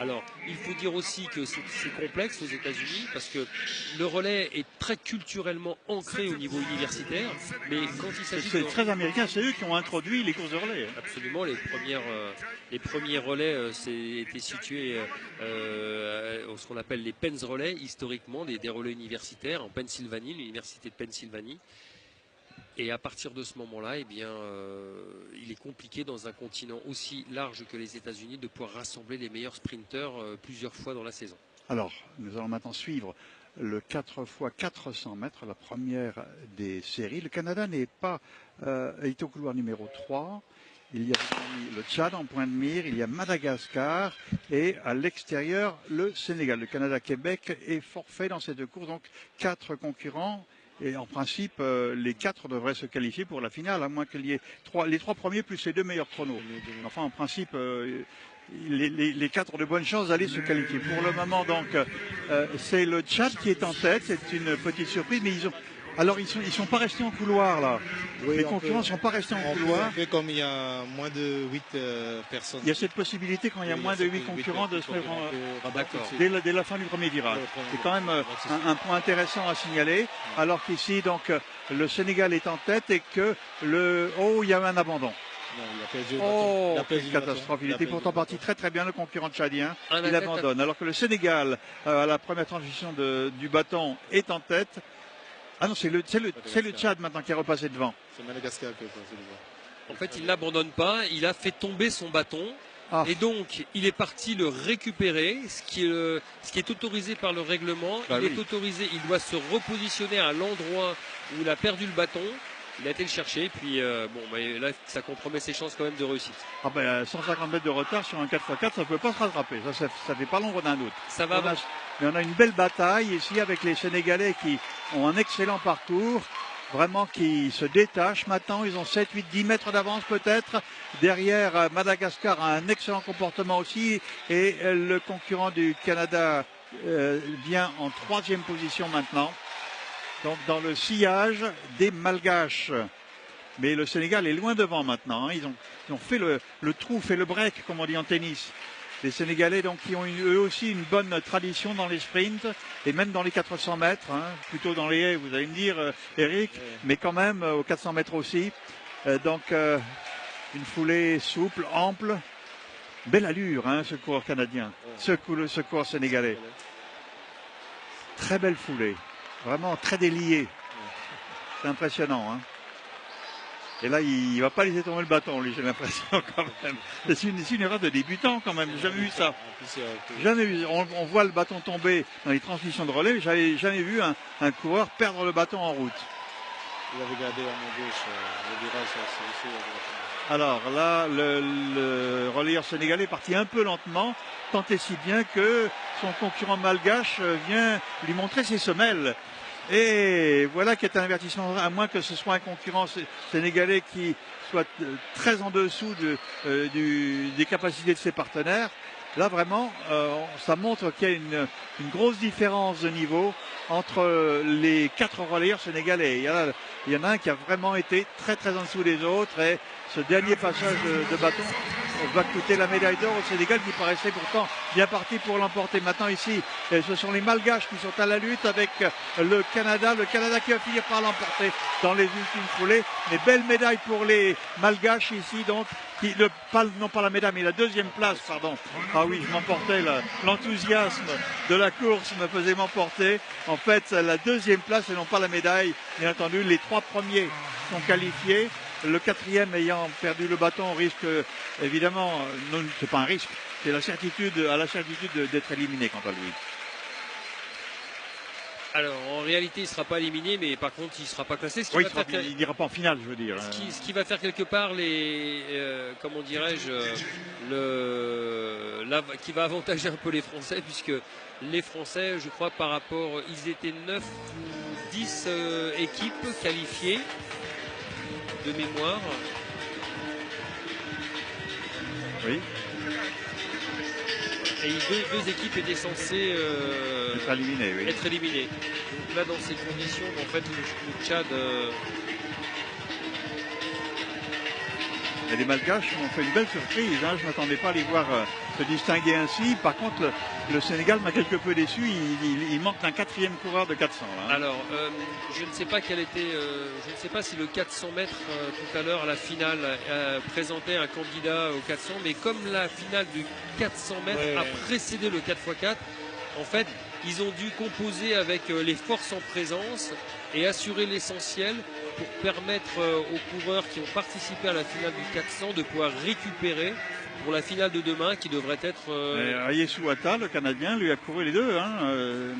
Alors, il faut dire aussi que c'est complexe aux États-Unis parce que le relais est très culturellement ancré au niveau universitaire, mais quand il s'agit c'est très américain, c'est eux qui ont introduit les courses de relais. Absolument, les premiers relais étaient situés ce qu'on appelle les Penns relais, historiquement des relais universitaires en Pennsylvanie, l'université de Pennsylvanie. Et à partir de ce moment-là, eh bien, il est compliqué dans un continent aussi large que les États-Unis de pouvoir rassembler les meilleurs sprinteurs plusieurs fois dans la saison. Alors, nous allons maintenant suivre le 4x400 mètres, la première des séries. Le Canada n'est pas est au couloir numéro 3. Il y a le Tchad en point de mire, il y a Madagascar et à l'extérieur le Sénégal. Le Canada-Québec est forfait dans ces deux courses, donc 4 concurrents. Et en principe, les 4 devraient se qualifier pour la finale, à moins qu'il y ait les 3 premiers plus les 2 meilleurs chronos. Enfin, en principe, les 4 ont de bonnes chances d'aller se qualifier. Pour le moment, donc, c'est le Tchad qui est en tête. C'est une petite surprise, mais ils sont pas restés en couloir là. Oui, les concurrents ne sont pas restés en couloir. Comme il y a moins de 8 personnes. Il y a cette possibilité quand il y a moins de 8 concurrents de se mettre dès la fin du premier virage. C'est quand même un point intéressant à signaler. Alors qu'ici, donc, le Sénégal est en tête et que il y a eu un abandon. Quelle catastrophe. Il était pourtant parti très très bien, le concurrent tchadien. Il abandonne. Alors que le Sénégal, à la première transition du bâton, est en tête. Ah non, c'est le Tchad maintenant qui est repassé devant. C'est Madagascar qui est repassé devant. En fait, il n'abandonne pas, il a fait tomber son bâton. Et donc, il est parti le récupérer, ce qui est autorisé par le règlement. Il doit se repositionner à l'endroit où il a perdu le bâton. Il a été le chercher, puis là, ça compromet ses chances quand même de réussite. 150 mètres de retard sur un 4x4, ça ne peut pas se rattraper. Ça fait pas l'ombre d'un doute. Ça va. Mais on a une belle bataille ici avec les Sénégalais qui ont un excellent parcours, vraiment qui se détachent maintenant. Ils ont 7, 8, 10 mètres d'avance peut-être. Derrière, Madagascar a un excellent comportement aussi. Et le concurrent du Canada vient en 3e position maintenant. Donc dans le sillage des Malgaches. Mais le Sénégal est loin devant maintenant. Ils ont fait le trou, fait le break, comme on dit en tennis. Les Sénégalais, donc, qui ont eux aussi une bonne tradition dans les sprints et même dans les 400 mètres, plutôt dans les haies, vous allez me dire, Eric, mais quand même aux 400 mètres aussi. Une foulée souple, ample, belle allure, ce coureur canadien, ce coureur sénégalais. Très belle foulée, vraiment très déliée. C'est impressionnant. Et là, il ne va pas laisser tomber le bâton, lui, j'ai l'impression quand même. C'est une erreur de débutant quand même, j'ai jamais vu ça. Jamais vu. On voit le bâton tomber dans les transmissions de relais, mais j'avais jamais vu un coureur perdre le bâton en route. Il avait gardé à main gauche le virage ici. Alors là, le relayeur sénégalais est parti un peu lentement, tant et si bien que son concurrent malgache vient lui montrer ses semelles. Et voilà qui est un avertissement, à moins que ce soit un concurrent sénégalais qui soit très en dessous des capacités de ses partenaires. Là vraiment, ça montre qu'il y a une grosse différence de niveau entre les 4 relayeurs sénégalais. Il y en a un qui a vraiment été très très en dessous des autres et ce dernier passage de bâton va coûter la médaille d'or au Sénégal qui paraissait pourtant bien parti pour l'emporter. Maintenant ici, ce sont les Malgaches qui sont à la lutte avec le Canada qui va finir par l'emporter dans les ultimes foulées. Mais belle médaille pour les Malgaches ici donc. Non pas la médaille mais la 2e place, pardon. Ah oui, je m'emportais, l'enthousiasme de la course me faisait m'emporter. En fait, la 2e place et non pas la médaille. Bien entendu, les 3 premiers sont qualifiés. Le 4e ayant perdu le bâton risque, évidemment, c'est pas un risque, c'est la certitude d'être éliminé quant à lui. Alors en réalité il ne sera pas éliminé, mais par contre il ne sera pas classé. Il n'ira pas en finale, je veux dire. Ce qui va faire quelque part comment dirais-je, qui va avantager un peu les Français, puisque les Français, je crois, par rapport, ils étaient 9 ou 10 équipes qualifiées de mémoire. Oui. Et deux équipes étaient censées être éliminées. Oui. Être éliminées. Donc là, dans ces conditions, en fait, le Tchad Et les Malgaches m'ont fait une belle surprise. Hein. Je ne m'attendais pas à les voir se distinguer ainsi. Par contre, le Sénégal m'a quelque peu déçu. Il manque un 4e coureur de 400. Là, hein. Alors, je ne sais pas quel était, je ne sais pas si le 400 mètres tout à l'heure à la finale présentait un candidat au 400, mais comme la finale du 400 mètres a précédé le 4x4, en fait, ils ont dû composer avec les forces en présence et assurer l'essentiel pour permettre aux coureurs qui ont participé à la finale du 400 de pouvoir récupérer pour la finale de demain qui devrait être... Ayesu Ata, le Canadien, lui a couru les deux. Hein,